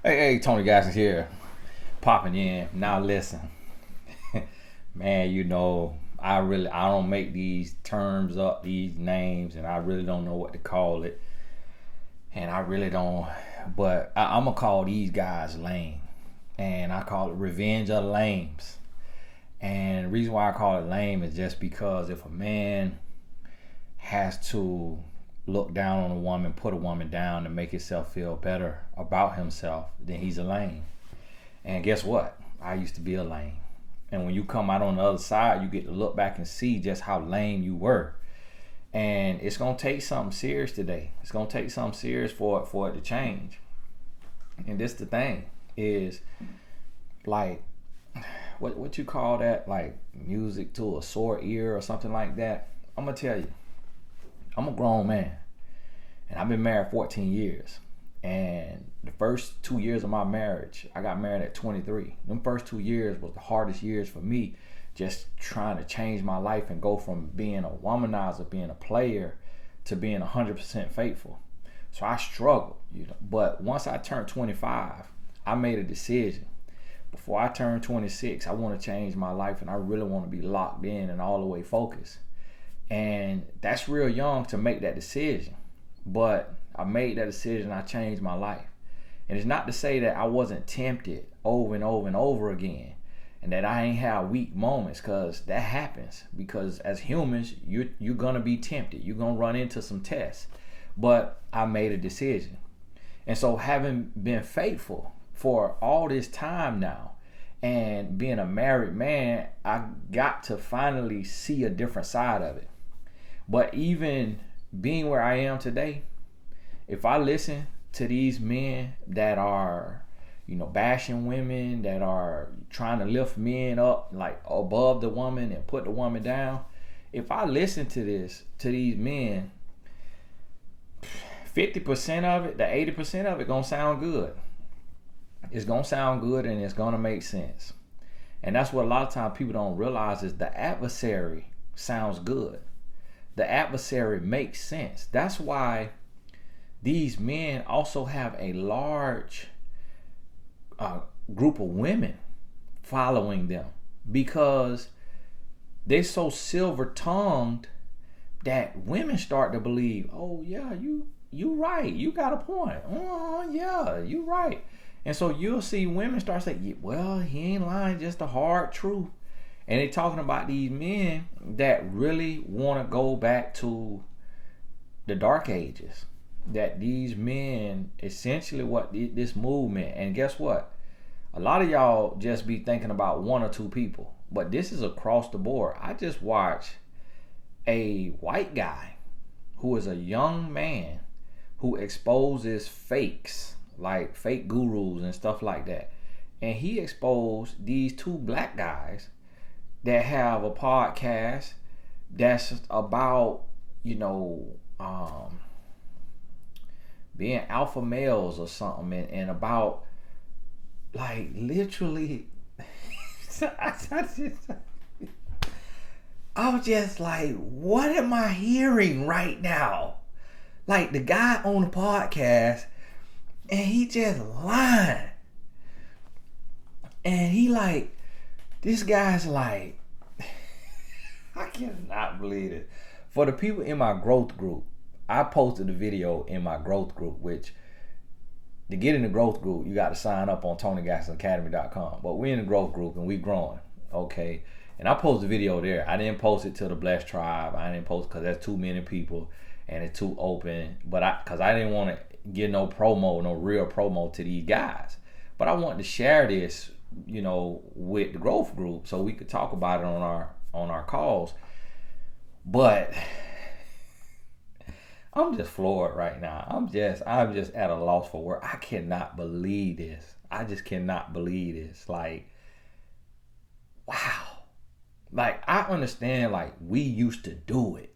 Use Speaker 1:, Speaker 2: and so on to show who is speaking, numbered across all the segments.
Speaker 1: Hey, Tony Gasson here, popping in. Now listen, man, I don't make these terms up, these names, and I really don't know what to call it, and I really don't. But I'm gonna call these guys lame, and I call it revenge of the lames. And the reason why I call it lame is just because if a man has to look down on a woman, put a woman down to make himself feel better about himself, then he's a lame. And guess what? I used to be a lame. And when you come out on the other side, you get to look back and see just how lame you were. And it's gonna take something serious today. It's gonna take something serious for it to change. And this the thing is like what you call that, like music to a sore ear or something like that. I'm gonna tell you, I'm a grown man, and I've been married 14 years. And the first 2 years of my marriage, I got married at 23. Them first 2 years was the hardest years for me, just trying to change my life and go from being a womanizer, being a player, to being 100% faithful. So I struggled. But once I turned 25, I made a decision. Before I turned 26, I want to change my life, and I really want to be locked in and all the way focused. And that's real young to make that decision. But I made that decision. I changed my life. And it's not to say that I wasn't tempted over and over and over again, and that I ain't had weak moments, because that happens. Because as humans, you're going to be tempted. You're going to run into some tests. But I made a decision. And so having been faithful for all this time now, and being a married man, I got to finally see a different side of it. But even being where I am today, if I listen to these men that are, bashing women, that are trying to lift men up like above the woman and put the woman down, if I listen to these men, 50% of it, the 80% of it gonna sound good. It's gonna sound good, and it's gonna make sense. And that's what a lot of times people don't realize, is the adversary sounds good. The adversary makes sense. That's why these men also have a large group of women following them, because they're so silver tongued that women start to believe, oh yeah, you right, you got a point. Oh yeah, you right. And so you'll see women start saying, well, he ain't lying, just the hard truth. And they talking about these men that really want to go back to the dark ages. That these men, essentially what this movement, and guess what? A lot of y'all just be thinking about one or two people, but this is across the board. I just watched a white guy who is a young man who exposes fakes, like fake gurus and stuff like that. And he exposed these two black guys that have a podcast that's about, being alpha males or something, and about, like, literally I'm just like, what am I hearing right now? Like, the guy on the podcast, and he just lying. And he like, this guy's like, I cannot believe it. For the people in my growth group, I posted a video in my growth group, which, to get in the growth group, you got to sign up on TonyGassonAcademy.com. But we're in the growth group, and we growing, okay? And I posted a video there. I didn't post it to the Blessed Tribe. I didn't post, because that's too many people, and it's too open. But because I didn't want to get no real promo to these guys. But I wanted to share this, with the growth group, so we could talk about it on our calls. But I'm just floored right now. I'm just at a loss for words. I cannot believe this. I just cannot believe this. Like, wow. Like, I understand, like, we used to do it.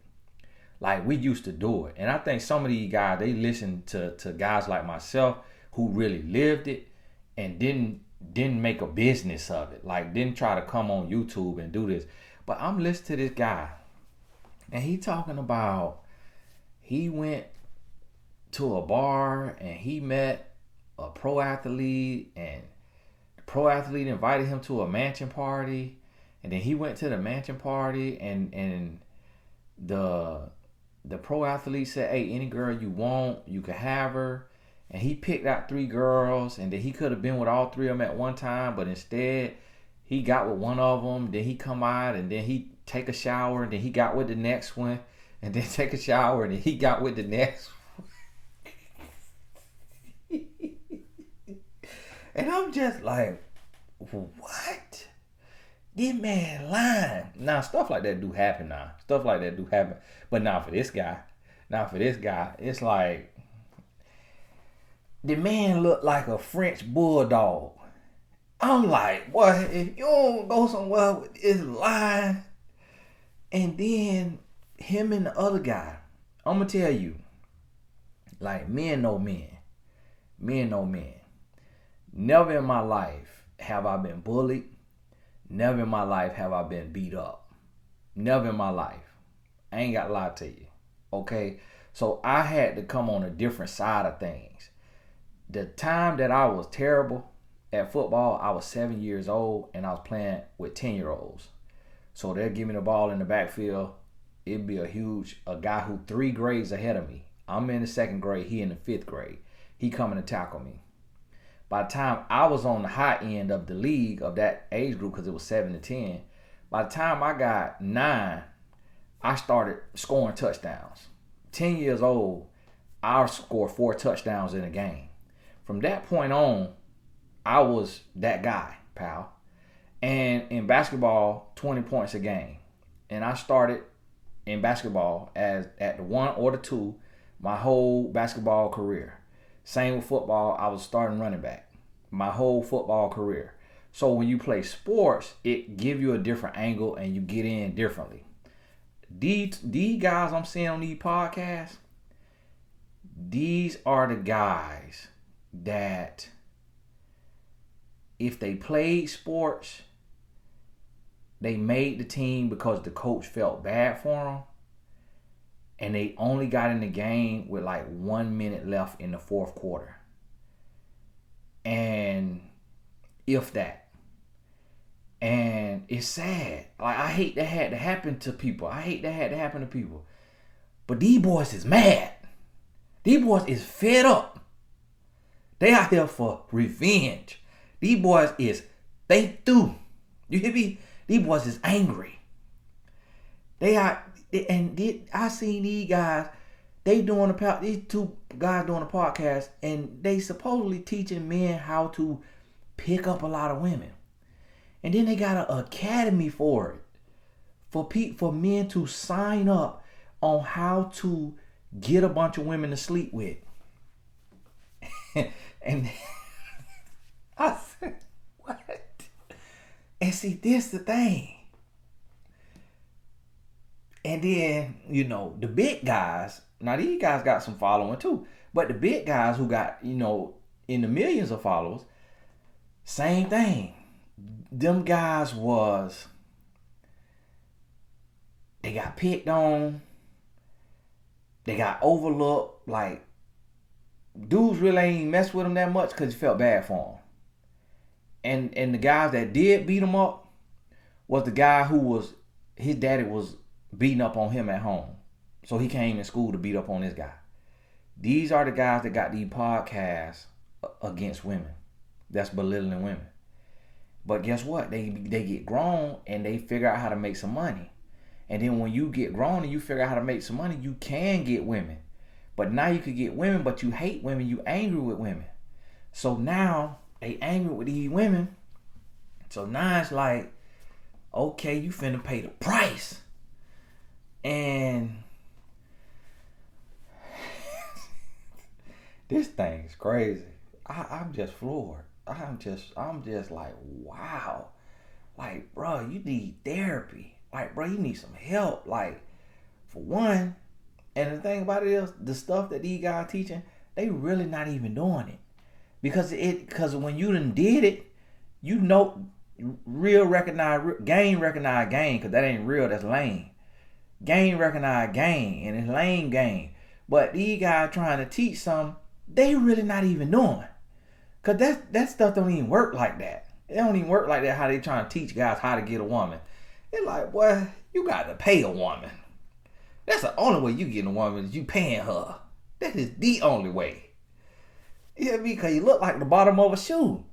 Speaker 1: And I think some of these guys, they listen to guys like myself who really lived it and didn't make a business of it. Like, didn't try to come on YouTube and do this. But I'm listening to this guy, and he talking about he went to a bar and he met a pro athlete, and the pro athlete invited him to a mansion party, and then he went to the mansion party, and the pro athlete said, "Hey, any girl you want, you can have her." And he picked out 3 girls, and then he could have been with all 3 of them at one time, but instead he got with one of them. Then he come out, and then he take a shower, and then he got with the next one, and then take a shower, and then he got with the next one. And I'm just like, what? This man lying. Now, stuff like that do happen now. Stuff like that do happen. But not for this guy. It's like, the man looked like a French bulldog. I'm like, boy, if you don't go somewhere with this line, and then him and the other guy, I'm going to tell you, like, men know men. Men know men. Never in my life have I been bullied. Never in my life have I been beat up. Never in my life. I ain't got to lie to you. Okay? So I had to come on a different side of things. The time that I was terrible at football, I was 7 years old, and I was playing with 10-year-olds. So they'll give me the ball in the backfield. It'd be a guy who 3 grades ahead of me. I'm in the 2nd grade. He in the 5th grade. He coming to tackle me. By the time I was on the high end of the league of that age group, because it was 7 to 10, by the time I got 9, I started scoring touchdowns. 10 years old, I scored 4 touchdowns in a game. From that point on, I was that guy, pal. And in basketball, 20 points a game. And I started in basketball as at the 1 or the 2 my whole basketball career. Same with football, I was starting running back my whole football career. So when you play sports, it give you a different angle and you get in differently. These guys I'm seeing on these podcasts, these are the guys that if they played sports, they made the team because the coach felt bad for them, and they only got in the game with like 1 minute left in the 4th quarter. And if that. And it's sad. Like, I hate that had to happen to people. But these boys is mad. These boys is fed up. They out here for revenge. These boys they through. You hear me? These boys is angry. I seen these guys, these 2 guys doing a podcast, and they supposedly teaching men how to pick up a lot of women. And then they got an academy for it. For men to sign up on how to get a bunch of women to sleep with. And I said, what? And see, this the thing. And then, the big guys, now these guys got some following too, but the big guys who got, in the millions of followers, same thing. Them guys they got picked on, they got overlooked, like, dudes really ain't mess with them that much because he felt bad for them. And the guys that did beat him up was the guy his daddy was beating up on him at home. So he came to school to beat up on this guy. These are the guys that got these podcasts against women. That's belittling women. But guess what? They get grown and they figure out how to make some money. And then when you get grown and you figure out how to make some money, you can get women. But now you can get women, but you hate women. You angry with women. So now they angry with these women. So now it's like, okay, you finna pay the price. And this thing's crazy. I'm just floored. I'm just like, wow. Like, bro, you need therapy. Like, bro, you need some help. Like, for one, and the thing about it is, the stuff that these guys teaching, they really not even doing it. Because when you done did it, real recognize, game recognize game, because that ain't real, that's lame. Game recognize game, and it's lame game. But these guys trying to teach something they really not even doing. Cause that stuff don't even work like that. It don't even work like that. How they trying to teach guys how to get a woman? It's like, boy, you got to pay a woman. That's the only way you get a woman is you paying her. That is the only way. You know what I mean? Because you look like the bottom of a shoe.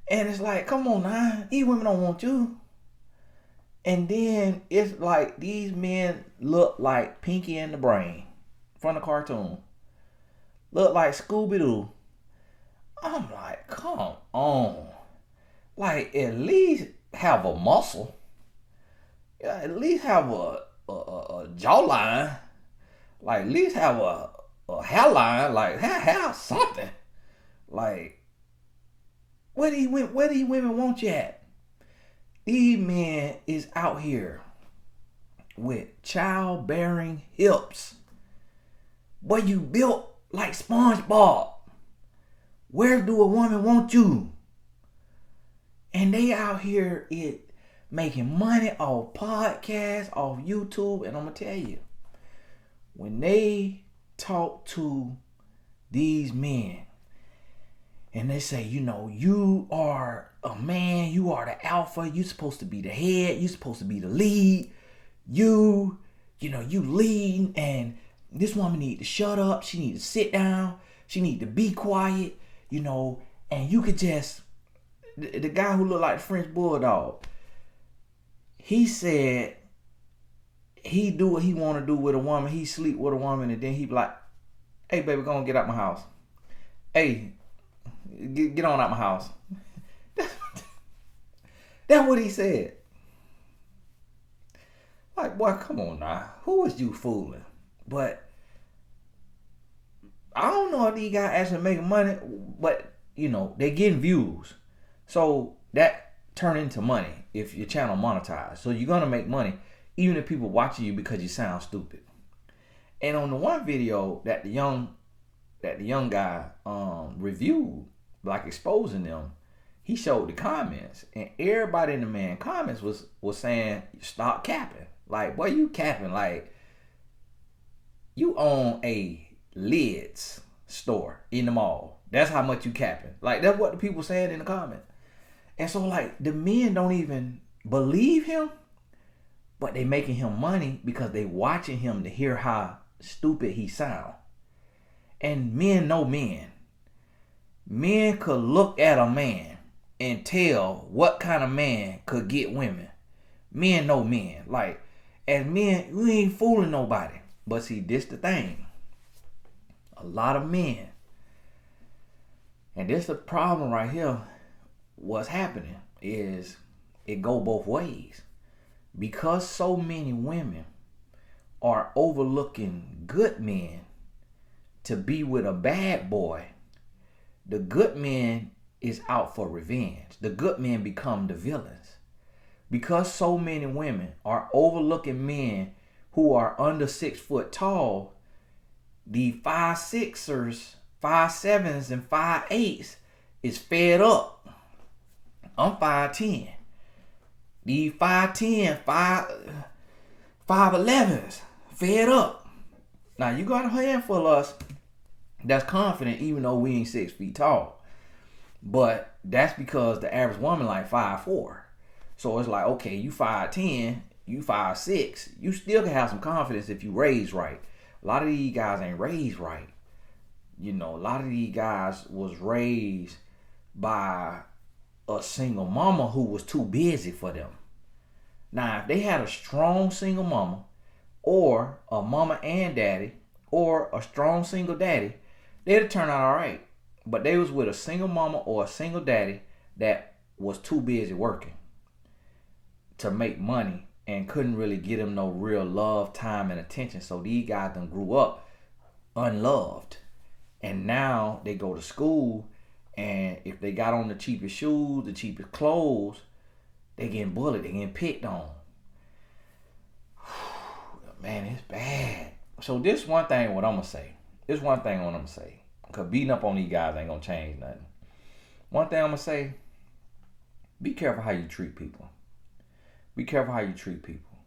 Speaker 1: And it's like, come on now. These women don't want you. And then it's like these men look like Pinky and the Brain from the cartoon. Look like Scooby-Doo. I'm like, come on. Like, at least have a muscle. Yeah, at least have a jawline. Like, at least have a hairline. Like, have something. Like, where these women want you at? These men is out here with childbearing hips. Boy, you built like SpongeBob. Where do a woman want you? And they out here making money off podcasts, off YouTube. And I'm going to tell you, when they talk to these men and they say, you know, you are a man, you are the alpha, you're supposed to be the head, you're supposed to be the lead, you lead, and this woman need to shut up, she need to sit down, she need to be quiet, and you could just, the guy who looked like the French Bulldog, he said he do what he want to do with a woman, he sleep with a woman, and then he be like, hey baby, go on, get out my house. Hey, get on out my house. That's what he said. Like, boy, come on now. Who is you fooling? But I don't know if these guys actually making money, but they getting views. So that turn into money if your channel monetized. So you're gonna make money even if people watching you because you sound stupid. And on the one video that the young guy reviewed, like exposing them, he showed the comments, and everybody in the man comments was saying, stop capping. Like, boy, you capping. Like, you own a lids store in the mall. That's how much you capping. Like, that's what the people saying in the comment. And so, like, the men don't even believe him, but they making him money because they watching him to hear how stupid he sound. And men know men. Men could look at a man and tell what kind of man could get women. Men know men. Like, as men, we ain't fooling nobody. But see, this the thing. A lot of men, and this the problem right here, what's happening is it go both ways. Because so many women are overlooking good men to be with a bad boy, the good men is out for revenge. The good men become the villains. Because so many women are overlooking men who are under 6 foot tall, the 5'6ers, 5'7s, and 5'8s is fed up. I'm 5'10. These 5'10, 5'11s fed up. Now you got a handful of us that's confident even though we ain't 6 feet tall. But that's because the average woman like 5'4". So it's like, okay, you 5'10", you 5'6", you still can have some confidence if you raised right. A lot of these guys ain't raised right. A lot of these guys was raised by a single mama who was too busy for them. Now, if they had a strong single mama, or a mama and daddy, or a strong single daddy, they'd have turned out all right. But they was with a single mama or a single daddy that was too busy working to make money and couldn't really get them no real love, time, and attention. So these guys done grew up unloved. And now they go to school, and if they got on the cheapest shoes, the cheapest clothes, they getting bullied, they getting picked on. Man, it's bad. So this one thing what I'm going to say. Because beating up on these guys ain't going to change nothing. One thing I'm going to say, be careful how you treat people. Be careful how you treat people.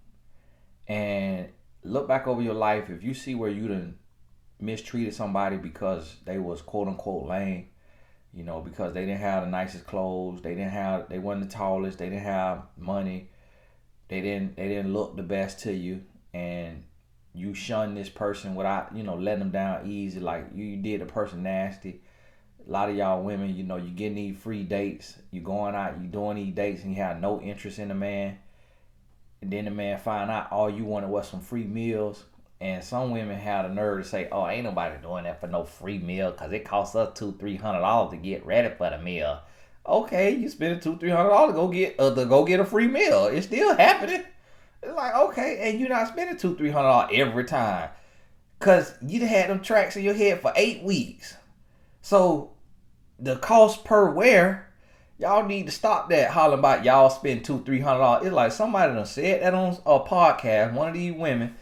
Speaker 1: And look back over your life. If you see where you done mistreated somebody because they was quote unquote lame, You know, because they didn't have the nicest clothes, they weren't the tallest, they didn't have money, they didn't look the best to you, and you shun this person without, letting them down easy, like you did the person nasty. A lot of y'all women, you getting these free dates, you going out, you doing these dates, and you have no interest in the man. And then the man find out all you wanted was some free meals. And some women have the nerve to say, "Oh, ain't nobody doing that for no free meal, cause it costs us $200-$300 to get ready for the meal." Okay, you spending $200-$300 to go get a free meal. It's still happening. It's like, okay, and you're not spending $200-$300 every time, cause you had them tracks in your head for 8 weeks. So the cost per wear, y'all need to stop that hollering about y'all spend $200-$300. It's like somebody done said that on a podcast. One of these women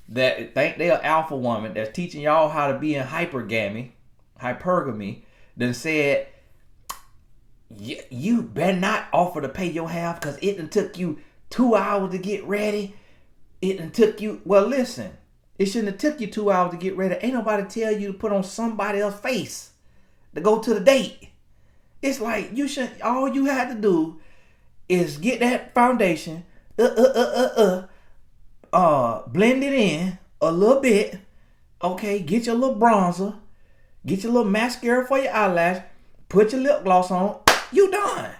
Speaker 1: that think they're alpha woman that's teaching y'all how to be in hypergamy, then said, you better not offer to pay your half because it done took you 2 hours to get ready. It done took you, well, listen, it shouldn't have took you 2 hours to get ready. Ain't nobody tell you to put on somebody else's face to go to the date. It's like all you had to do is get that foundation, blend it in a little bit. Okay, get your little bronzer, get your little mascara for your eyelash, put your lip gloss on, you done.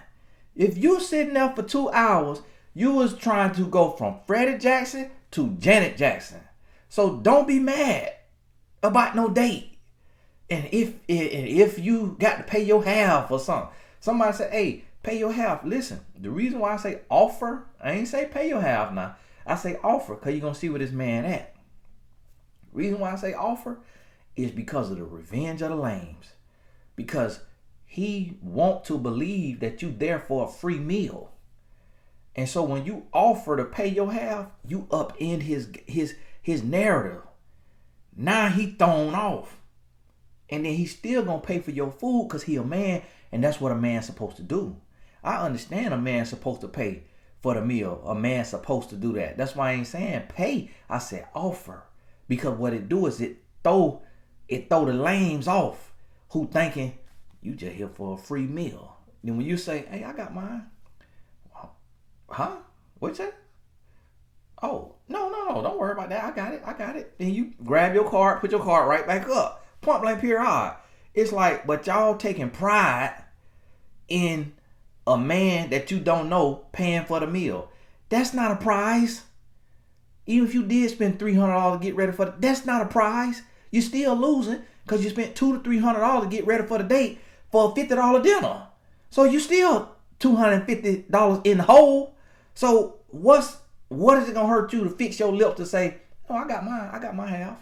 Speaker 1: If you sitting there for 2 hours, you was trying to go from Freddie Jackson to Janet Jackson. So don't be mad about no date. And if you got to pay your half or something, somebody say, "Hey, pay your half." Listen, the reason why I say offer, I ain't say pay your half now. I say offer because you're going to see where this man at. Reason why I say offer is because of the revenge of the lames. Because he want to believe that you there for a free meal. And so when you offer to pay your half, you upend his narrative. Now he thrown off. And then he's still going to pay for your food because he a man, and that's what a man's supposed to do. I understand a man's supposed to pay for the meal. A man's supposed to do that. That's why I ain't saying pay. I said offer. Because what it do is it throw the lames off who thinking you just here for a free meal. Then when you say, "Hey, I got mine." Huh? What's that? Oh, no, don't worry about that. I got it. Then you grab your card, put your card right back up. Point blank period. It's like, but y'all taking pride in a man that you don't know paying for the meal. That's not a prize. Even if you did spend $300 to get ready for that's not a prize. You're still losing because you spent $200 to $300 to get ready for the date for a $50 dinner. So you still $250 in the hole. So what is it gonna hurt you to fix your lips to say, "No, I got my half"?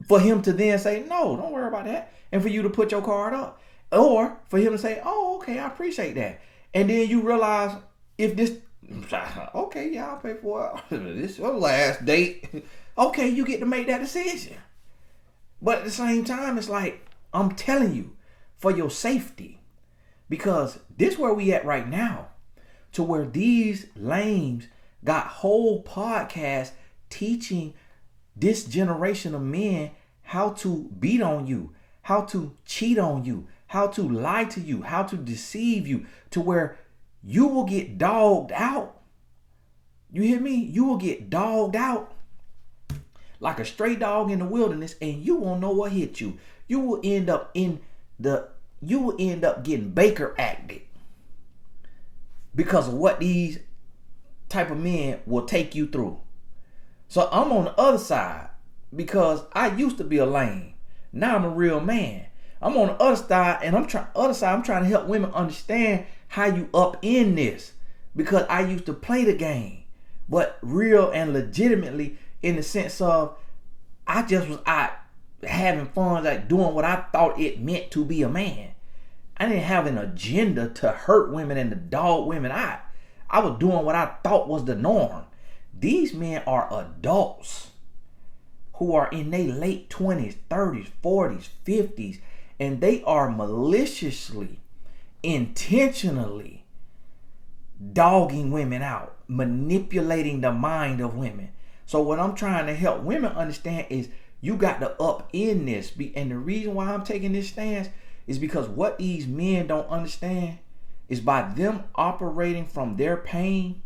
Speaker 1: For him to then say, "No, don't worry about that," and for you to put your card up, or for him to say, "Oh, okay, I appreciate that," and then you realize if this, okay, yeah, I'll pay for it. This is your last date. Okay, you get to make that decision. But at the same time, it's like, I'm telling you, for your safety, because this where we at right now, to where these lames got whole podcasts teaching this generation of men how to beat on you, how to cheat on you, how to lie to you, how to deceive you, to where you will get dogged out. You hear me? You will get dogged out like a stray dog in the wilderness, and you won't know what hit you. You will end up getting Baker acted because of what these type of men will take you through. So I'm on the other side because I used to be a lame. Now I'm a real man. I'm on the other side, and I'm trying to help women understand how you up in this, because I used to play the game, but real and legitimately, in the sense of I just was out having fun, like doing what I thought it meant to be a man. I didn't have an agenda to hurt women and to dog women out. I was doing what I thought was the norm. These men are adults who are in their late 20s, 30s, 40s, 50s, and they are maliciously, intentionally dogging women out, manipulating the mind of women. So what I'm trying to help women understand is you got to up in this. And the reason why I'm taking this stance
Speaker 2: is because what these men don't understand is by them operating from their pain,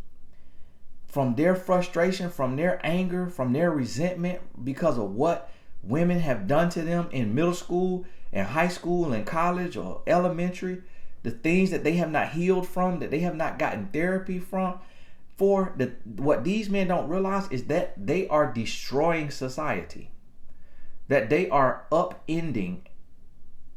Speaker 2: from their frustration, from their anger, from their resentment because of what women have done to them in middle school and high school and college or elementary, the things that they have not healed from, that they have not gotten therapy from. What these men don't realize is that they are destroying society, that they are upending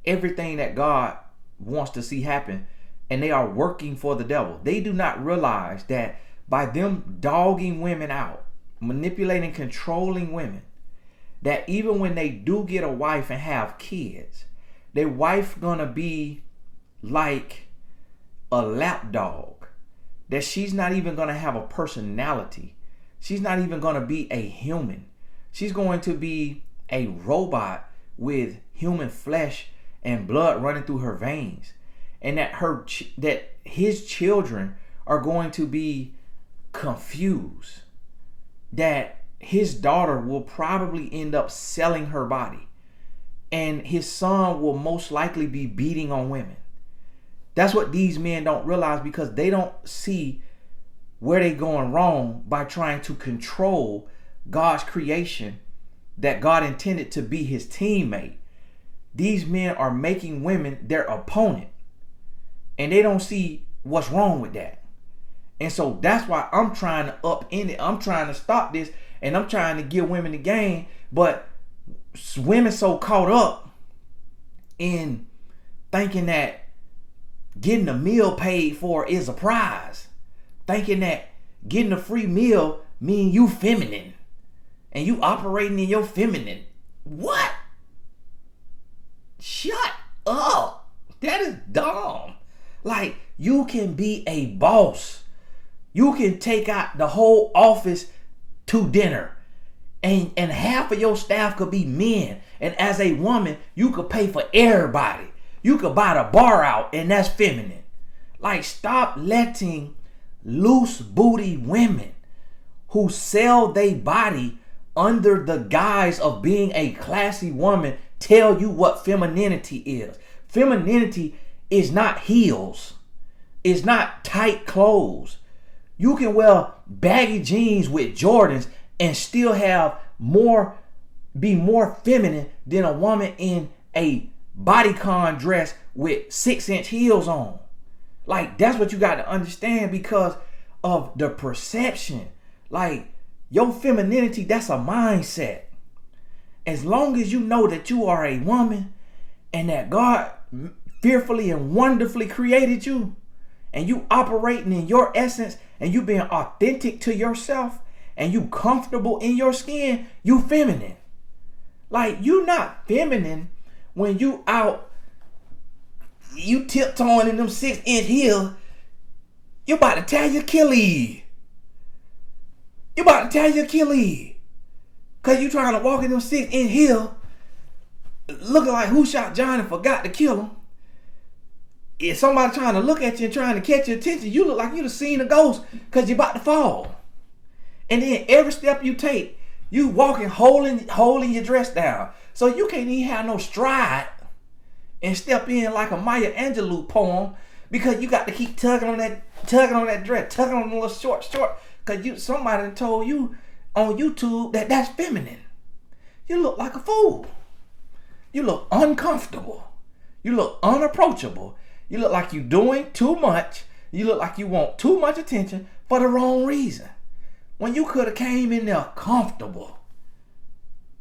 Speaker 2: everything that God wants to see happen, and they are working for the devil. They do not realize that by them dogging women out, manipulating, controlling women, that even when they do get a wife and have kids, their wife gonna be like a lapdog, that she's not even gonna have a personality. She's not even gonna be a human. She's going to be a robot with human flesh and blood running through her veins, and that his children are going to be confused, that his daughter will probably end up selling her body, and his son will most likely be beating on women. That's what these men don't realize, because they don't see where they're going wrong by trying to control God's creation that God intended to be his teammate. These men are making women their opponent, and they don't see what's wrong with that. And so that's why I'm trying to upend it. I'm trying to stop this, and I'm trying to give women the game. But women so caught up in thinking that getting a meal paid for is a prize, thinking that getting a free meal mean you feminine and you operating in your feminine. What? Shut up. That is dumb. Like, you can be a boss. You can take out the whole office to dinner, and half of your staff could be men. And as a woman, you could pay for everybody. You could buy the bar out, and that's feminine. Like, stop letting loose booty women who sell their body under the guise of being a classy woman tell you what femininity is. Femininity is not heels. It's not tight clothes. You can wear baggy jeans with Jordans and still be more feminine than a woman in a bodycon dress with 6-inch heels on. Like, that's what you got to understand, because of the perception. Like, your femininity, that's a mindset. As long as you know that you are a woman and that God fearfully and wonderfully created you, and you operating in your essence, and you being authentic to yourself, and you comfortable in your skin, you feminine. Like, you not feminine when you out, you tiptoeing in them 6-inch heels. You about to tear your Achilles. You about to tear your Achilles. Cause you trying to walk in them 6-inch heels, looking like Who Shot John and Forgot to Kill Him. If somebody trying to look at you and trying to catch your attention, you look like you done seen a ghost, because you're about to fall. And then every step you take, you walking holding your dress down. So you can't even have no stride and step in like a Maya Angelou poem, because you got to keep tugging on that dress, tugging on the little short, because somebody done told you on YouTube that that's feminine. You look like a fool. You look uncomfortable. You look unapproachable. You look like you're doing too much. You look like you want too much attention for the wrong reason. When you could have came in there comfortable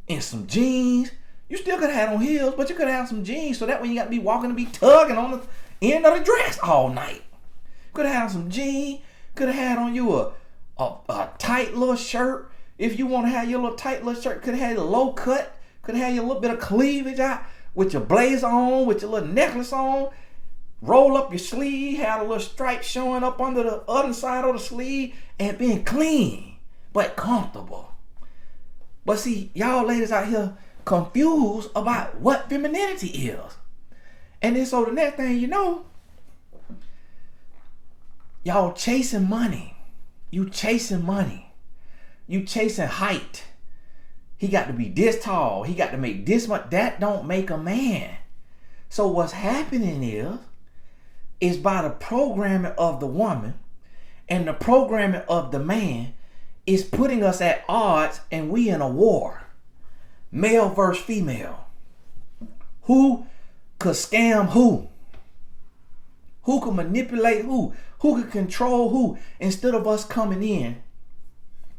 Speaker 2: in some jeans. You still could have had on heels, but you could have some jeans, so that when you got to be walking and be tugging on the end of the dress all night. Could have had some jeans. Could have had on you a tight little shirt. If you want to have your little tight little shirt, could have had a low cut. Could have had your little bit of cleavage out with your blazer on, with your little necklace on. Roll up your sleeve, have a little stripe showing up under the other side of the sleeve, and being clean, but comfortable. But see, y'all ladies out here confused about what femininity is. And then so the next thing you know, y'all chasing money. You chasing money. You chasing height. He got to be this tall. He got to make this much. That don't make a man. So what's happening is by the programming of the woman and the programming of the man is putting us at odds, and we in a war. Male versus female. Who could scam who? Who could manipulate who? Who could control who? Instead of us coming in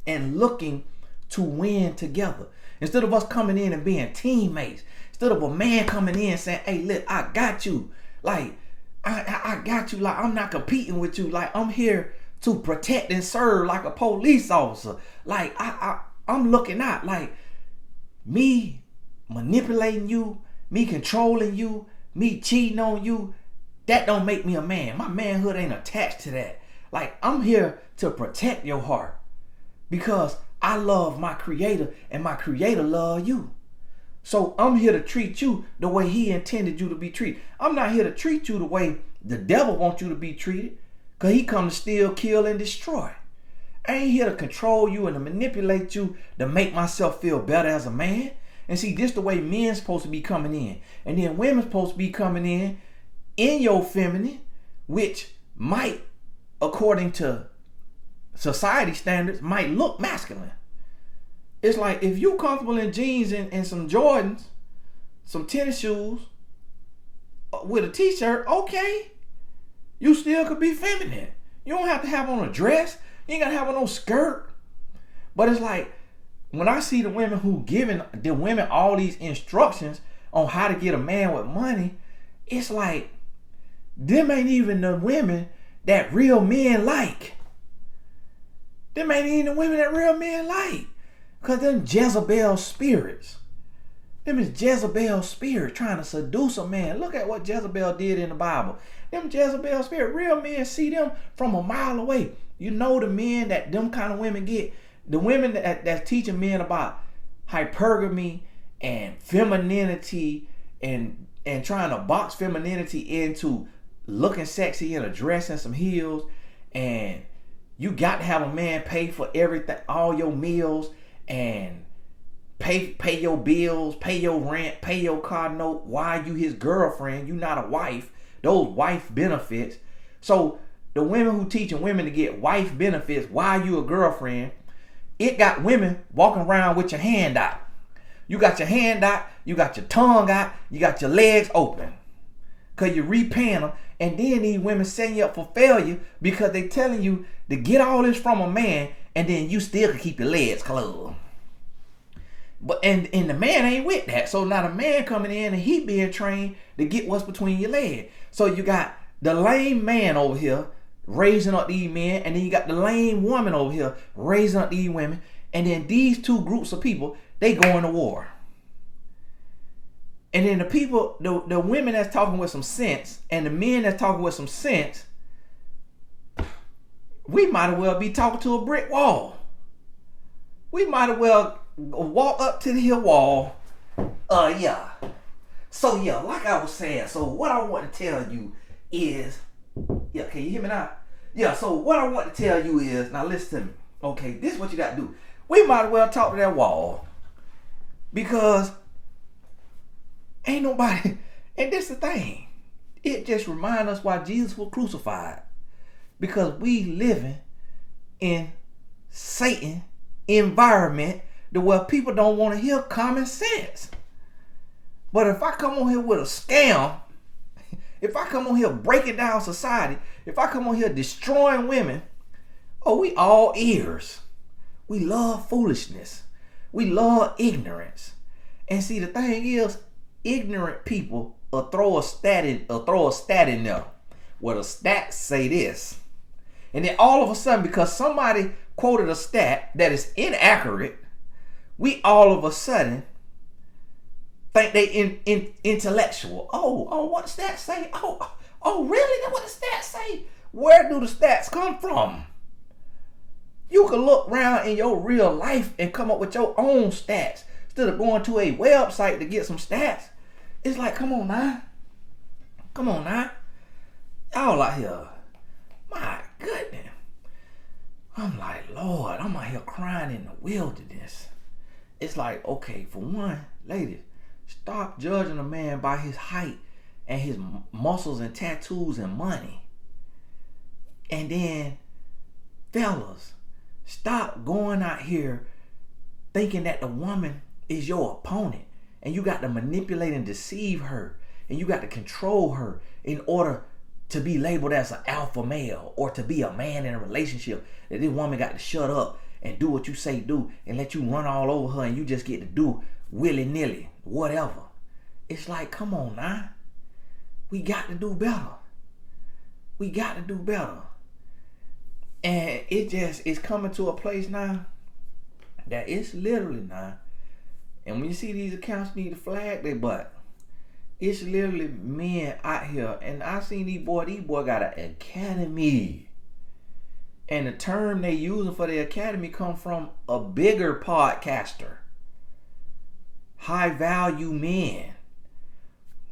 Speaker 2: and looking to win together. Instead of us coming in and being teammates. Instead of a man coming in saying, hey, look, I got you. Like, I got you. Like, I'm not competing with you. Like, I'm here to protect and serve like a police officer. Like, I'm looking out. Like, me manipulating you, me controlling you, me cheating on you, that don't make me a man. My manhood ain't attached to that. Like, I'm here to protect your heart because I love my creator and my creator love you. So I'm here to treat you the way he intended you to be treated. I'm not here to treat you the way the devil wants you to be treated, because he come to steal, kill, and destroy. I ain't here to control you and to manipulate you to make myself feel better as a man. And see, this the way men's supposed to be coming in. And then women's supposed to be coming in your feminine, which might, according to society standards, might look masculine. It's like, if you comfortable in jeans and some Jordans, some tennis shoes, with a t-shirt, okay. You still could be feminine. You don't have to have on a dress. You ain't got to have on no skirt. But it's like, when I see the women who giving the women all these instructions on how to get a man with money, it's like, them ain't even the women that real men like. Them ain't even the women that real men like. Because them Jezebel spirits. Them is Jezebel spirit trying to seduce a man. Look at what Jezebel did in the Bible. Them Jezebel spirit, real men see them from a mile away. You know the men that them kind of women get. The women that's teaching men about hypergamy and femininity and trying to box femininity into looking sexy in a dress and some heels. And you got to have a man pay for everything, all your meals, and pay your bills, pay your rent, pay your car note. Why you his girlfriend? You not a wife. Those wife benefits. So the women who teaching women to get wife benefits, why you a girlfriend, it got women walking around with your hand out. You got your hand out, you got your tongue out, you got your legs open. Because you're repaying them. And then these women setting you up for failure because they telling you to get all this from a man, and then you still can keep your legs closed. But and the man ain't with that. So now the man coming in and he being trained to get what's between your legs. So you got the lame man over here raising up these men, and then you got the lame woman over here raising up these women, and then these two groups of people, they going to war. And then the people, the women that's talking with some sense and the men that's talking with some sense, we might as well be talking to a brick wall. We might as well walk up to the hill wall. Yeah. So yeah, like I was saying, so what I want to tell you is, yeah, can you hear me now? Yeah, so what I want to tell you is, now listen to me. Okay, this is what you got to do. We might as well talk to that wall. Because ain't nobody, and this is the thing. It just reminds us why Jesus was crucified. Because we living in Satan environment to where people don't want to hear common sense. But if I come on here with a scam, if I come on here breaking down society, if I come on here destroying women, oh, we all ears. We love foolishness. We love ignorance. And see, the thing is, ignorant people will throw a stat in there where the stats say this. And then all of a sudden, because somebody quoted a stat that is inaccurate, we all of a sudden think they intellectual. Oh, what the stats say? Oh, really? That's what the stats say? Where do the stats come from? You can look around in your real life and come up with your own stats instead of going to a website to get some stats. It's like, come on now. Y'all out here, my goodness. I'm like, Lord, I'm out here crying in the wilderness. It's like, okay, for one, ladies, stop judging a man by his height and his muscles and tattoos and money. And then, fellas, stop going out here thinking that the woman is your opponent and you got to manipulate and deceive her and you got to control her in order to be labeled as an alpha male or to be a man in a relationship. That this woman got to shut up and do what you say do and let you run all over her and you just get to do willy-nilly, whatever. It's like, come on now. We got to do better. We got to do better. And it's coming to a place now that it's literally now. And when you see these accounts need to flag their butt, it's literally men out here. And I seen these boys got an academy. And the term they using for the academy come from a bigger podcaster. High value men.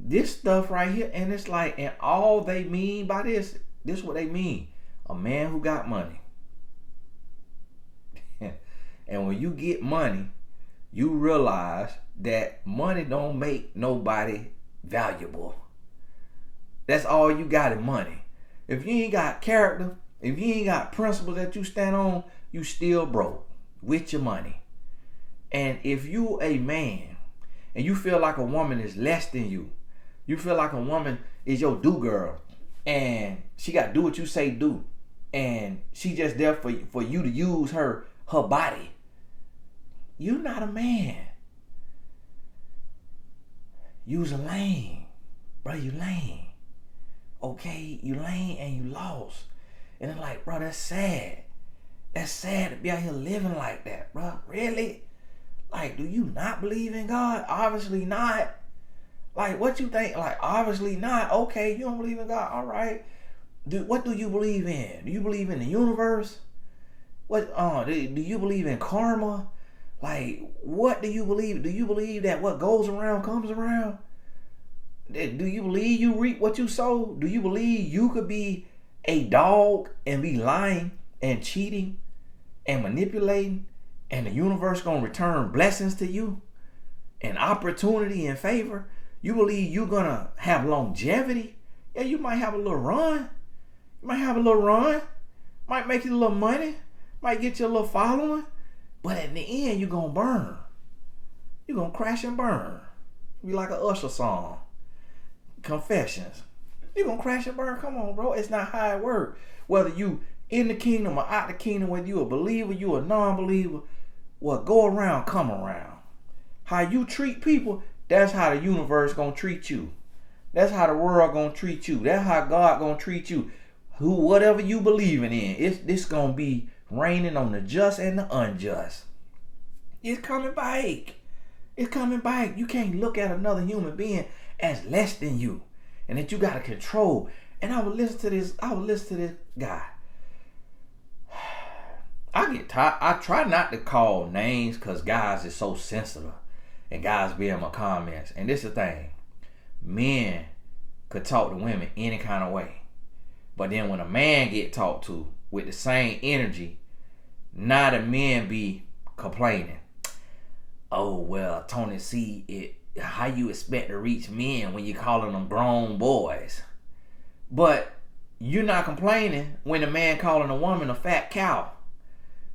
Speaker 2: This stuff right here, and it's like, and all they mean by this is what they mean. A man who got money. And when you get money, you realize that money don't make nobody valuable. That's all you got in money. If you ain't got character, if you ain't got principles that you stand on, you still broke with your money. And if you a man and you feel like a woman is less than you, you feel like a woman is your do girl and she got to do what you say do, and she just there for you to use her body, you're not a man. You's a lame. Bro, you lame. Okay, you lame and you lost. And it's like, bro, that's sad. That's sad to be out here living like that, bro. Really? Like, do you not believe in God? Obviously not. Like, what you think? Like, obviously not. Okay, you don't believe in God. All right. What do you believe in? Do you believe in the universe? What? Do you believe in karma? Like, what do you believe? Do you believe that what goes around comes around? Do you believe you reap what you sow? Do you believe you could be a dog and be lying and cheating and manipulating, and the universe gonna return blessings to you and opportunity and favor? You believe you're gonna have longevity? Yeah, you might have a little run. You might have a little run. Might make you a little money. Might get you a little following. But at the end, you're gonna burn. You're gonna crash and burn. Be like a Usher song. Confessions. You're gonna crash and burn. Come on, bro. It's not how it works. Whether you in the kingdom or out the kingdom, whether you a believer, you a non-believer, what go around, come around. How you treat people, that's how the universe gonna treat you. That's how the world gonna treat you. That's how God gonna treat you. Whatever you believing in, this gonna be raining on the just and the unjust. It's coming back. It's coming back. You can't look at another human being as less than you, and that you gotta control. And I would listen to this guy. I get tired. I try not to call names because guys is so sensitive, and guys be in my comments. And this is the thing: men could talk to women any kind of way, but then when a man get talked to with the same energy, now the men be complaining. Oh well, Tony C, how you expect to reach men when you calling them grown boys? But you're not complaining when a man calling a woman a fat cow.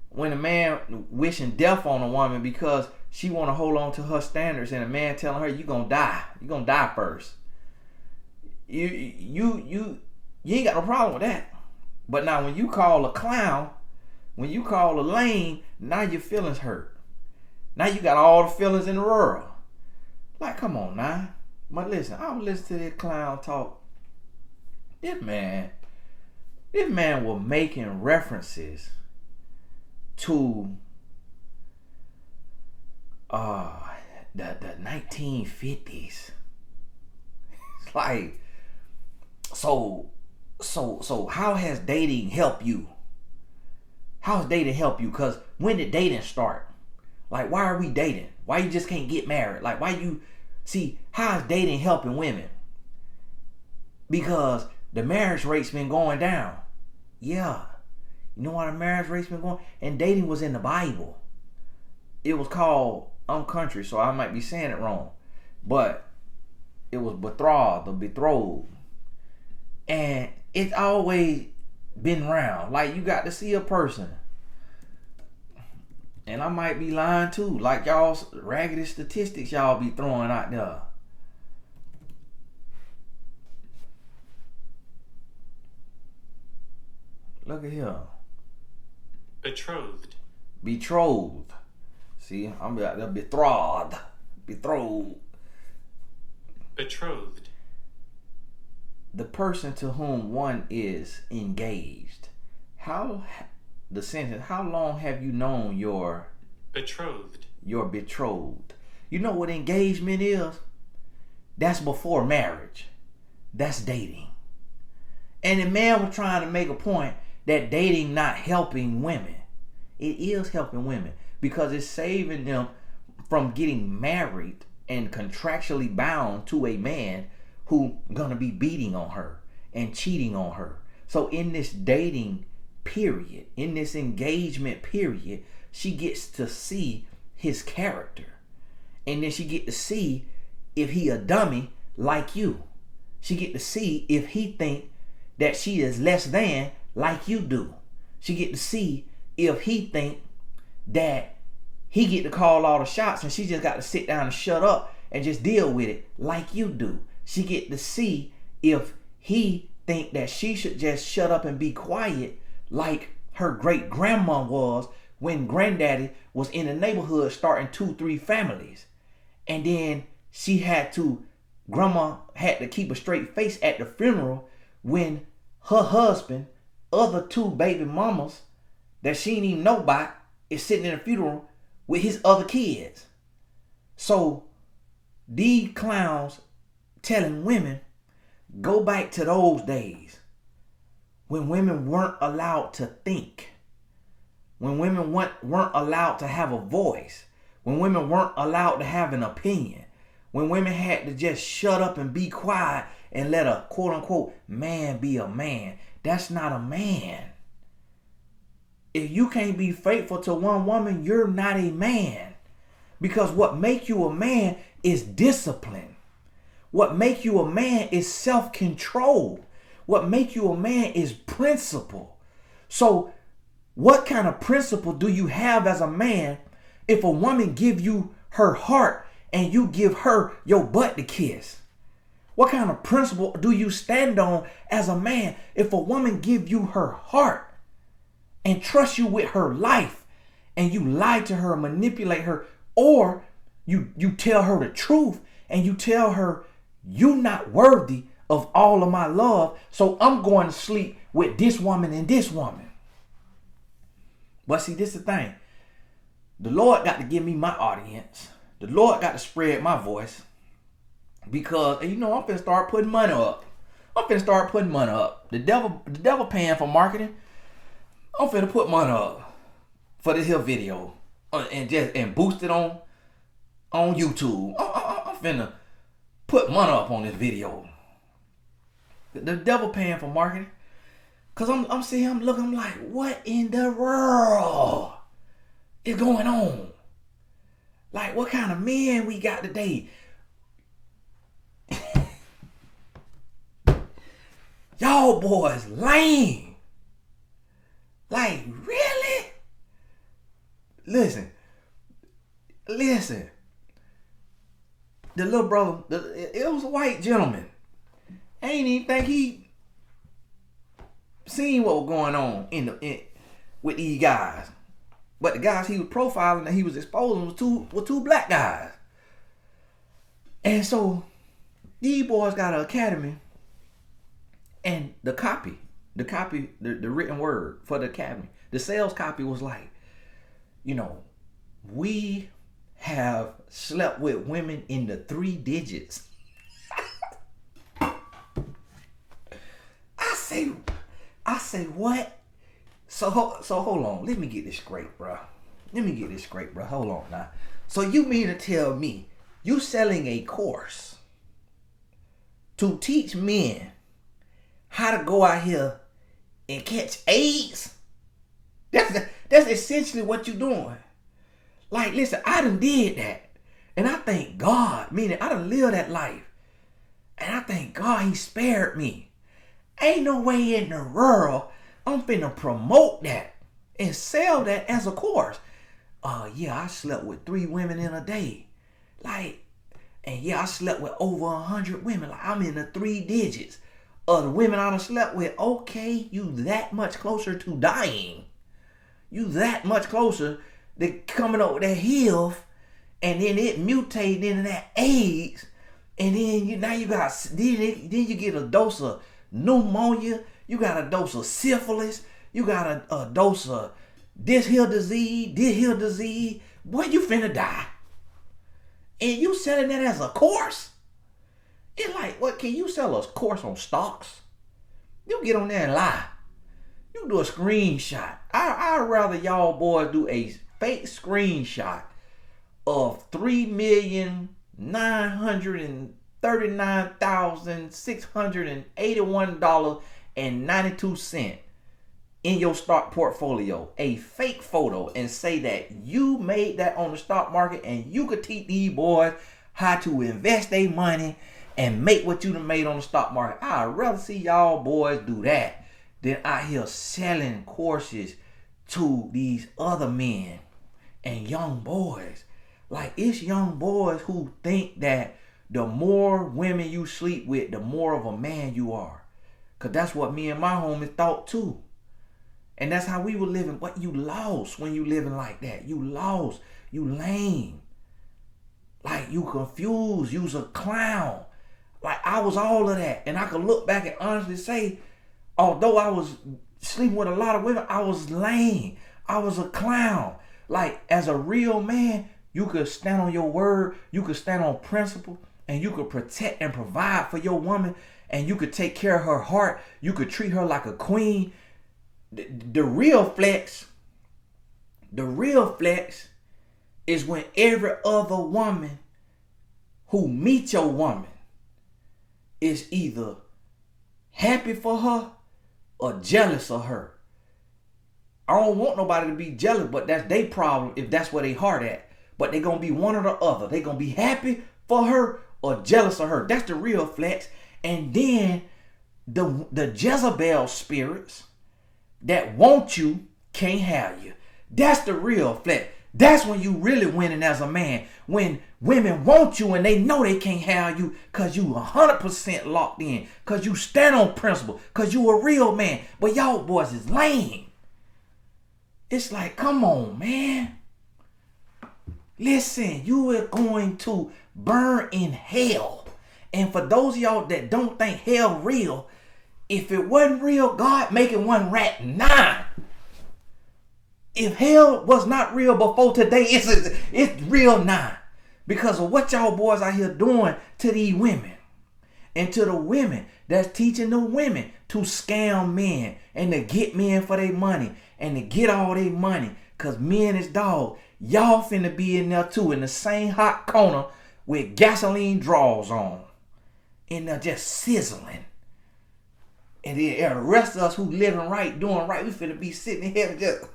Speaker 2: When a man wishing death on a woman because she want to hold on to her standards, and a man telling her you gonna die. You gonna die first. You ain't got no problem with that. But now when you call a clown, when you call a lame, now your feelings hurt. Now you got all the feelings in the world. Like, come on now. But listen, I was listening to this clown talk. This man was making references to the 1950s. It's like, so how has dating helped you? How has dating helped you? Because when did dating start? Like, why are we dating? Why you just can't get married? Like, why you see, how is dating helping women? Because the marriage rate's been going down. Yeah. You know why the marriage rate's been going? And dating was in the Bible. It was called, I'm country, so I might be saying it wrong. But it was betrothed or betrothed. And it's always been around. Like, you got to see a person. And I might be lying too. Like, y'all raggedy statistics y'all be throwing out there. Look at here.
Speaker 3: Betrothed.
Speaker 2: Betrothed. See, I'm out there betrothed. Betrothed.
Speaker 3: Betrothed.
Speaker 2: The person to whom one is engaged. The sentence, how long have you known your
Speaker 3: Betrothed.
Speaker 2: Your betrothed? You know what engagement is? That's before marriage. That's dating. And the man was trying to make a point that dating not helping women. It is helping women because it's saving them from getting married and contractually bound to a man who gonna be beating on her and cheating on her. So in this dating period, in this engagement period, she gets to see his character. And then she get to see if he a dummy like you. She get to see if he think that she is less than like you do. She get to see if he think that he get to call all the shots and she just got to sit down and shut up and just deal with it like you do. She get to see if he think that she should just shut up and be quiet like her great grandma was when granddaddy was in the neighborhood starting 2-3 families. And then grandma had to keep a straight face at the funeral when her husband, other 2 baby mamas that she didn't even know about, is sitting in the funeral with his other kids. So these clowns telling women, go back to those days when women weren't allowed to think, when women weren't allowed to have a voice, when women weren't allowed to have an opinion, when women had to just shut up and be quiet and let a quote unquote man be a man. That's not a man. If you can't be faithful to one woman, you're not a man. Because what make you a man is discipline. What make you a man is self-control. What make you a man is principle. So what kind of principle do you have as a man if a woman give you her heart and you give her your butt to kiss? What kind of principle do you stand on as a man if a woman give you her heart and trust you with her life and you lie to her, manipulate her, or you tell her the truth and you tell her you're not worthy of all of my love, so I'm going to sleep with this woman and this woman. But see, this is the thing. The Lord got to give me my audience. The Lord got to spread my voice. Because, I'm finna start putting money up. The devil paying for marketing. I'm finna put money up for this here video. And boost it on YouTube. I'm finna put money up on this video. The devil paying for marketing. Cause I'm looking, I'm like, what in the world is going on? Like, what kind of men we got today? Y'all boys lame. Like, really? Listen. The little brother, it was a white gentleman. I ain't even think he seen what was going on with these guys. But the guys he was profiling that he was exposing were two black guys. And so these boys got an academy, and the written word for the academy, the sales copy was like, we have slept with women in the 3 digits. I say what? So hold on. Let me get this straight, bro. Hold on now. So you mean to tell me you selling a course to teach men how to go out here and catch AIDS? That's essentially what you're doing. Like, listen, I done did that. And I thank God, meaning I done lived that life. And I thank God he spared me. Ain't no way in the world I'm finna promote that and sell that as a course. Yeah, I slept with 3 women in a day. Like, and yeah, I slept with over 100 women. Like, I'm in the 3 digits of the women I done slept with. Okay, you that much closer to dying. You that much closer to coming up with that HIV, and then it mutated into that AIDS, and then then you get a dose of pneumonia, you got a dose of syphilis, you got a dose of this here disease. Boy, you finna die. And you selling that as a course? It's like, what, can you sell a course on stocks? You get on there and lie. You do a screenshot. I'd rather y'all boys do a fake screenshot of $3,939,681.92 in your stock portfolio, a fake photo, and say that you made that on the stock market, and you could teach these boys how to invest their money and make what you done made on the stock market. I'd rather see y'all boys do that than out here selling courses to these other men and young boys. Like, it's young boys who think that the more women you sleep with, the more of a man you are. Because that's what me and my homie thought too. And that's how we were living. But you lost when you living like that. You lost. You lame. Like, you confused. You was a clown. Like, I was all of that. And I could look back and honestly say, although I was sleeping with a lot of women, I was lame. I was a clown. Like, as a real man, you could stand on your word. You could stand on principle. And you could protect and provide for your woman. And you could take care of her heart. You could treat her like a queen. The real flex is when every other woman who meets your woman is either happy for her or jealous of her. I don't want nobody to be jealous, but that's their problem if that's where they heart at. But they're going to be one or the other. They're going to be happy for her or jealous of her. That's the real flex. And then the Jezebel spirits that want you can't have you. That's the real flex. That's when you really winning as a man. When women want you and they know they can't have you because you 100% locked in. Because you stand on principle. Because you a real man. But y'all boys is lame. It's like, come on, man. Listen, you are going to burn in hell. And for those of y'all that don't think hell real, if it wasn't real, God making one rat 9. If hell was not real before today, it's real 9. Because of what y'all boys out here doing to these women. And to the women that's teaching the women to scam men and to get men for their money and to get all their money. Because men is dogs. Y'all finna be in there too in the same hot corner with gasoline draws on. And they're just sizzling. And then the rest of us who living right, doing right, we finna be sitting here just...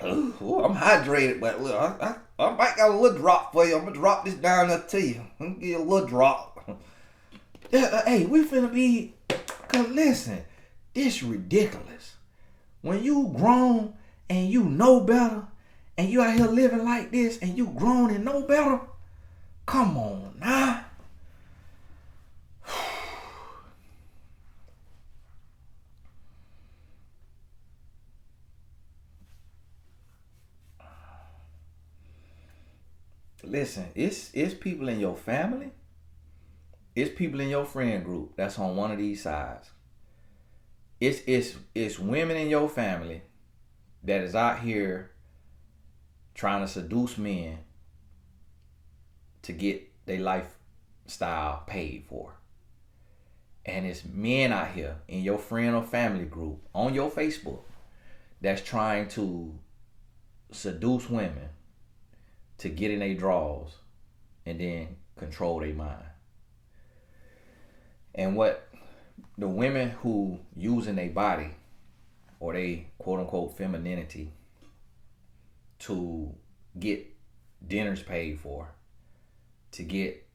Speaker 2: I'm hydrated, but look, I might got a little drop for you. I'm gonna drop this down there to you. I'm gonna give you a little drop. Hey, we finna be... Cause listen, this ridiculous. When you grown and you know better, and you out here living like this, and you grown and know better, come on now. Listen, it's people in your family. It's people in your friend group that's on one of these sides. It's women in your family that is out here trying to seduce men to get their lifestyle paid for. And it's men out here in your friend or family group on your Facebook that's trying to seduce women to get in their drawers and then control their mind. And what the women who using their body or they quote unquote femininity to get dinners paid for to get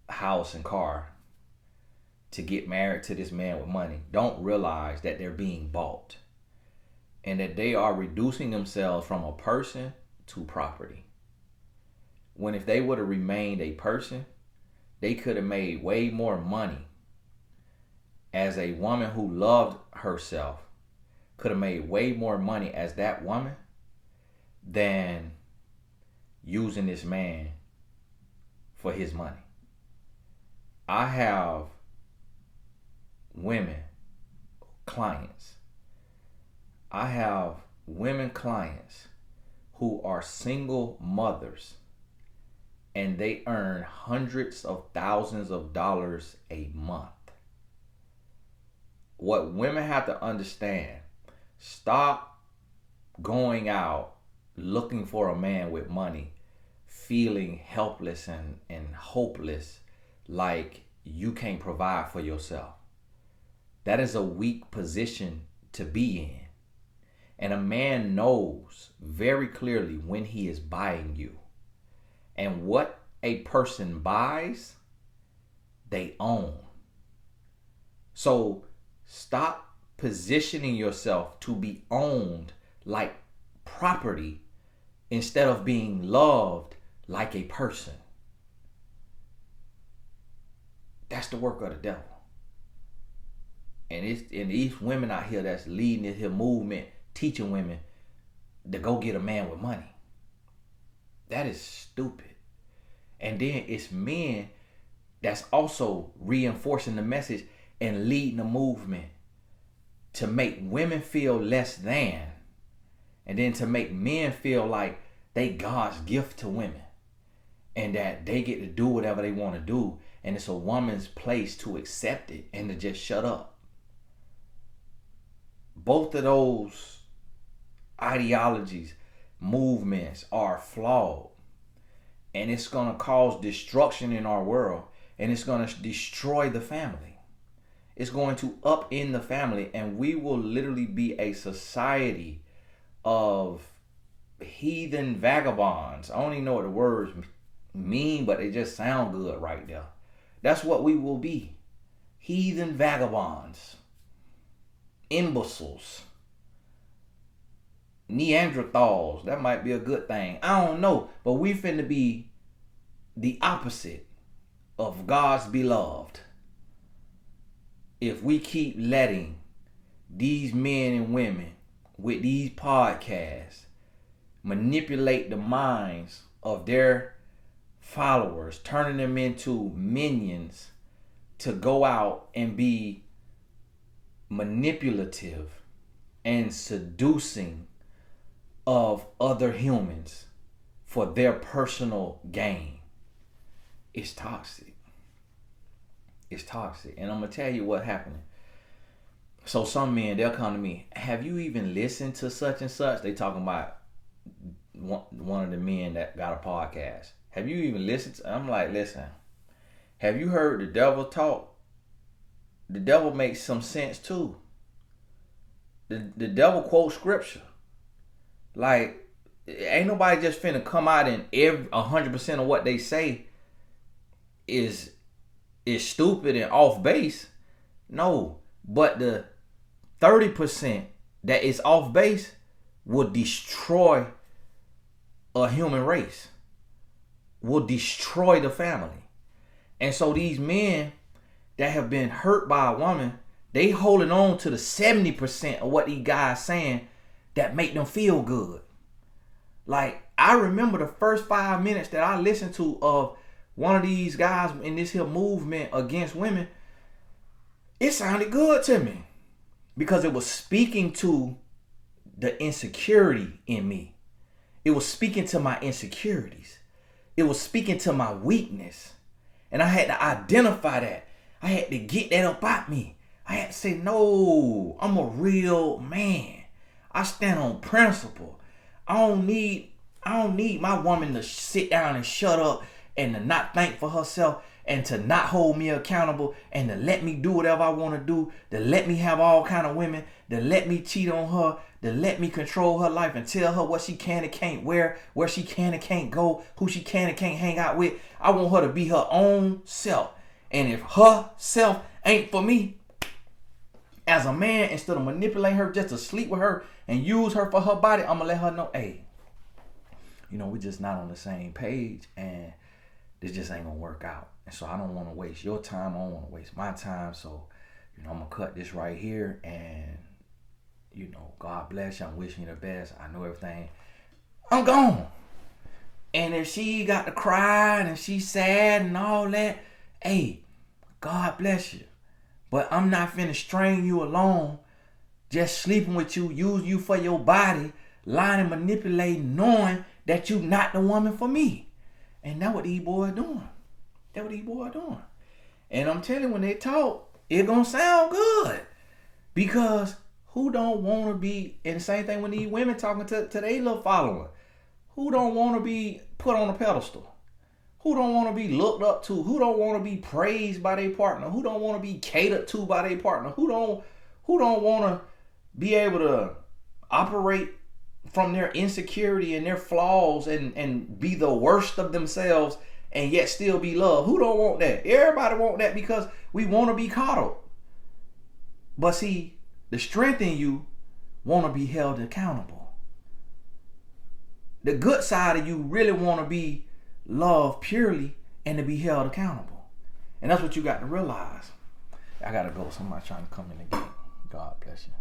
Speaker 2: a house and car, to get married to this man with money, don't realize that they're being bought and that they are reducing themselves from a person to property. When if they would have remained a person, they could have made way more money as a woman who loved herself, could have made way more money as that woman than using this man for his money. I have women clients. I have women clients who are single mothers and they earn hundreds of thousands of dollars a month. What women have to understand, stop going out looking for a man with money, feeling helpless and hopeless, like you can't provide for yourself. That is a weak position to be in. And a man knows very clearly when he is buying you. And what a person buys, they own. So stop positioning yourself to be owned like property instead of being loved like a person. That's the work of the devil. And these women out here that's leading this here movement, teaching women to go get a man with money. That is stupid. And then it's men that's also reinforcing the message and leading the movement to make women feel less than, and then to make men feel like they God's gift to women and that they get to do whatever they want to do, and it's a woman's place to accept it and to just shut up. Both of those ideologies, movements are flawed, and it's going to cause destruction in our world, and it's going to destroy the family. It's going to upend the family, and we will literally be a society of heathen vagabonds. I don't even know what the words mean, but they just sound good right there. That's what we will be. Heathen vagabonds. Imbeciles. Neanderthals. That might be a good thing. I don't know. But we finna be the opposite of God's beloved if we keep letting these men and women with these podcasts manipulate the minds of their followers, turning them into minions to go out and be manipulative and seducing of other humans for their personal gain. It's toxic. It's toxic. And I'm going to tell you what happened. So some men, they'll come to me, have you even listened to such and such? They talking about one of the men that got a podcast. Have you even listened to? I'm like, listen, have you heard the devil talk? The devil makes some sense too. The devil quotes scripture. Like, ain't nobody just finna come out and 100% of what they say is stupid and off base. No, but the 30% that is off base will destroy a human race, will destroy the family. And so these men that have been hurt by a woman, they holding on to the 70% of what these guys saying that make them feel good. Like, I remember the first 5 minutes that I listened to of one of these guys in this here movement against women. It sounded good to me because it was speaking to the insecurity in me. It was speaking to my insecurities. It was speaking to my weakness. And I had to identify that. I had to get that up out me. I had to say, no, I'm a real man. I stand on principle. I don't need my woman to sit down and shut up and to not think for herself and to not hold me accountable and to let me do whatever I want to do, to let me have all kind of women, to let me cheat on her, to let me control her life and tell her what she can and can't wear, where she can and can't go, who she can and can't hang out with. I want her to be her own self. And if her self ain't for me, as a man, instead of manipulating her just to sleep with her and use her for her body, I'm going to let her know, hey, you know, we're just not on the same page and this just ain't going to work out. And so I don't want to waste your time. I don't want to waste my time. So, you know, I'm going to cut this right here. And, you know, God bless you. I'm wishing you the best. I know everything. I'm gone. And if she got to cry and if she's sad and all that, hey, God bless you. But I'm not finna string you along, just sleeping with you, use you for your body, lying and manipulating, knowing that you not the woman for me. And that's what these boys doing. That's what these boys doing. And I'm telling you, when they talk, it gonna sound good. Because who don't want to be, and the same thing when these women talking to their little follower, who don't want to be put on a pedestal? Who don't want to be looked up to? Who don't want to be praised by their partner? Who don't want to be catered to by their partner? Who don't want to be able to operate from their insecurity and their flaws and be the worst of themselves and yet still be loved? Who don't want that? Everybody want that because we want to be coddled. But see, the strength in you want to be held accountable. The good side of you really want to be loved purely and to be held accountable. And that's what you got to realize. I got to go. Somebody trying to come in the gate. God bless you.